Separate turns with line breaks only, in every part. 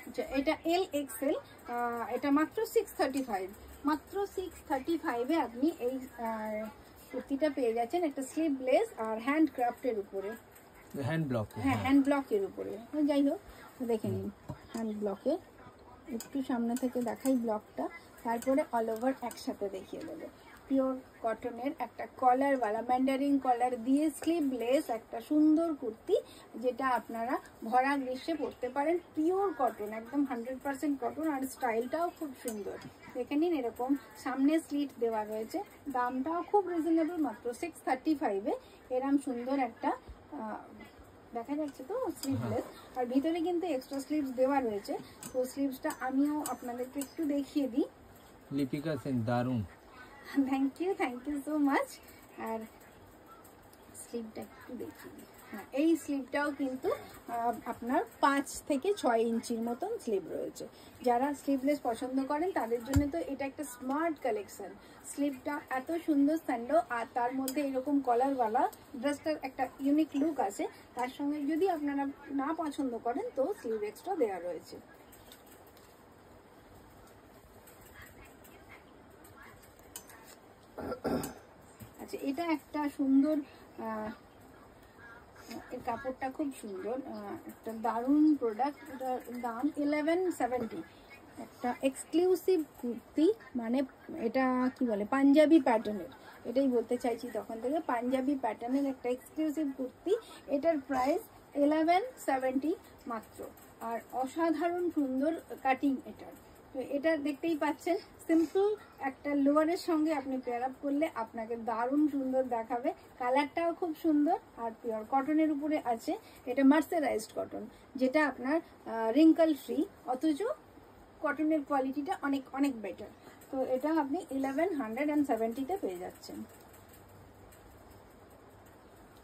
আচ্ছা, এটা L XL, এটা মাত্র 635, মাত্র 635-এ আপনি এই কুর্তিটা পেয়ে যাচ্ছেন। একটা স্লিভলেস আর হ্যান্ড ক্রাফটের উপরে,
হ্যান্ড ব্লক,
হ্যাঁ হ্যান্ড ব্লকের উপরে। যাই হোক দেখে নিন, হ্যান্ড ব্লকে একটু সামনে থেকে দেখাই ব্লকটা, তারপরে অল ওভার একসাথে দেখিয়ে দেবো। পিওর কটনের একটা কলারওয়ালা ম্যান্ডারিন কলার দিয়ে স্লিভলেস একটা সুন্দর কুর্তি, যেটা আপনারা ভরা গ্রীষ্মে পরতে পারেন। পিওর কটন, একদম 100% কটন, আর স্টাইলটাও খুব সুন্দর। দেখে নিন, এরকম সামনে স্লিট দেওয়া রয়েছে, দামটাও খুব রিজনেবল, মাত্র 635-এ এরম সুন্দর একটা দেখা যাচ্ছে তো স্লিভলেস, আর ভিতরে কিন্তু এক্সট্রা স্লিভস দেওয়া রয়েছে। তো স্লিভসটা আমিও আপনাদেরকে একটু দেখিয়ে দিই।
লিপিকা সেন, দারুন,
থ্যাংক ইউ সো মাচ। আর স্লিভটা একটু দেখিয়ে দিই। হ্যাঁ, এই স্লিভটাও কিন্তু আপনার 5 থেকে 6 ইঞ্চির মতন স্লিভ রয়েছে। যারা স্লিভলেস পছন্দ করেন তাদের জন্য তো এটা একটা স্মার্ট কালেকশন। স্লিভটা এত সুন্দর স্যান্ডো, আর তার মধ্যে এরকম কলারওয়ালা, ড্রেসটার একটা ইউনিক লুক আছে। তার সঙ্গে যদি আপনারা না পছন্দ করেন তো স্লিভ এক্সট্রা দেওয়া রয়েছে। আচ্ছা, এটা একটা সুন্দর, এর কাপড়টা খুব সুন্দর, একটা দারুণ প্রোডাক্ট। এটার দাম 1170। একটা এক্সক্লুসিভ কুর্তি, মানে এটা কি বলে, পাঞ্জাবি প্যাটার্নের, এটাই বলতে চাইছি তখন থেকে, পাঞ্জাবি প্যাটার্নের একটা এক্সক্লুসিভ কুর্তি। এটার প্রাইস 1170 মাত্র, আর অসাধারণ সুন্দর কাটিং এটার। তো এটা দেখতেই পাচ্ছেন, সিম্পল একটা লোয়ারের সঙ্গে আপনি পেয়ার আপ করলে আপনাকে দারুণ সুন্দর দেখাবে। কালারটাও খুব সুন্দর, আর পিওর কটনের উপরে আছে। এটা মার্সারাইজড কটন, যেটা আপনার রিঙ্কল ফ্রি, অথচ কটনের কোয়ালিটিটা অনেক অনেক বেটার। তো এটা আপনি 1170-তে পেয়ে যাচ্ছেন।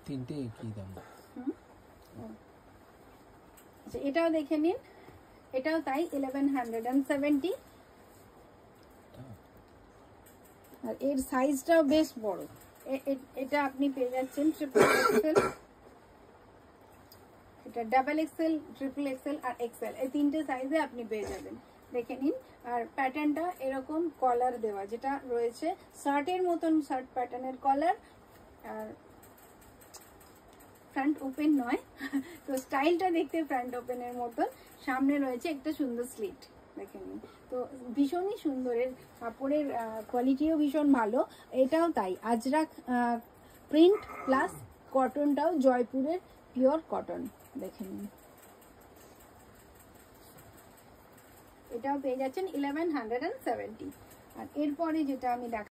তিনটে একই দাম।
আচ্ছা, এটাও দেখে নিন, এটাও তাই 1170, আর এর সাইজটাও বেশ বড়। এটা আপনি পেয়ে যাচ্ছেন ট্রিপল এক্সেল, এটা ডাবল এক্সেল, ট্রিপল এক্সেল আর এক্সেল, এই তিনটে সাইজে আপনি পেয়ে যাবেন। দেখে নিন, আর প্যাটার্নটা এরকম কলার দেওয়া, যেটা রয়েছে শার্টের মতন, শার্ট প্যাটার্নের কলার, আর ফ্রন্ট ওপেন নয়, তো স্টাইলটা দেখতে ফ্রন্ট ওপেনের মতন। সামনে রয়েছে একটা সুন্দর স্লিট, দেখে নিন। তো ভীষণই সুন্দর, এর কাপড়ের কোয়ালিটিও ভীষণ ভালো। এটাও তাই, আজরাক প্রিন্ট প্লাস কটনটাও জয়পুরের পিওর কটন, দেখে নিন। এটাও পেয়ে যাচ্ছেন 1170। আর এরপরে যেটা আমি